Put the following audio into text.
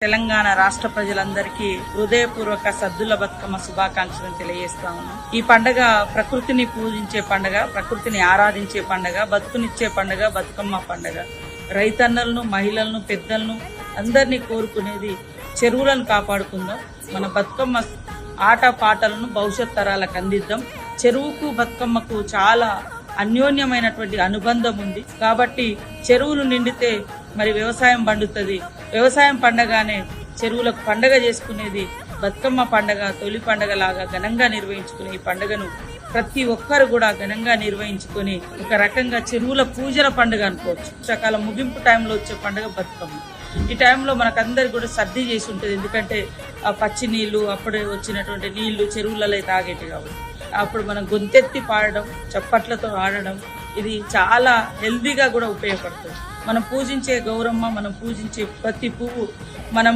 తెలంగాణ రాష్ట్ర ప్రజలందరికీ హృదయపూర్వక సద్దుల బతుకమ్మ శుభాకాంక్షలను తెలియజేస్తా ఉన్నాం. ఈ పండుగ ప్రకృతిని పూజించే పండుగ, ప్రకృతిని ఆరాధించే పండుగ, బతుకునిచ్చే పండుగ బతుకమ్మ పండుగ. రైతన్నలను, మహిళలను, పెద్దలను అందరినీ కోరుకునేది చెరువులను కాపాడుకుందాం. మన బతుకమ్మ ఆట పాటలను భవిష్యత్ తరాలకు అందిద్దాం. చెరువుకు బతుకమ్మకు చాలా అన్యోన్యమైనటువంటి అనుబంధం ఉంది కాబట్టి చెరువులు నిండితే మరి వ్యవసాయం పండుతుంది. వ్యవసాయం పండగానే చెరువులకు పండగ చేసుకునేది బతుకమ్మ పండగ. తొలి పండగ లాగా ఘనంగా నిర్వహించుకునే ఈ పండుగను ప్రతి ఒక్కరు కూడా ఘనంగా నిర్వహించుకొని ఒక రకంగా చెరువుల పూజల పండుగ అనుకోవచ్చు. వర్షాకాలం ముగింపు టైంలో వచ్చే పండుగ బతుకమ్మ. ఈ టైంలో మనకందరికి కూడా సర్ది చేసి ఉంటుంది, ఎందుకంటే ఆ పచ్చి నీళ్లు అప్పుడే వచ్చినటువంటి నీళ్లు చెరువులలో తాగేటి కాబట్టి అప్పుడు మనం గొంతెత్తి పాడడం, చప్పట్లతో ఆడడం ఇది చాలా హెల్దీగా కూడా ఉపయోగపడుతుంది. మనం పూజించే గౌరమ్మ, మనం పూజించే ప్రతి పువ్వు మనం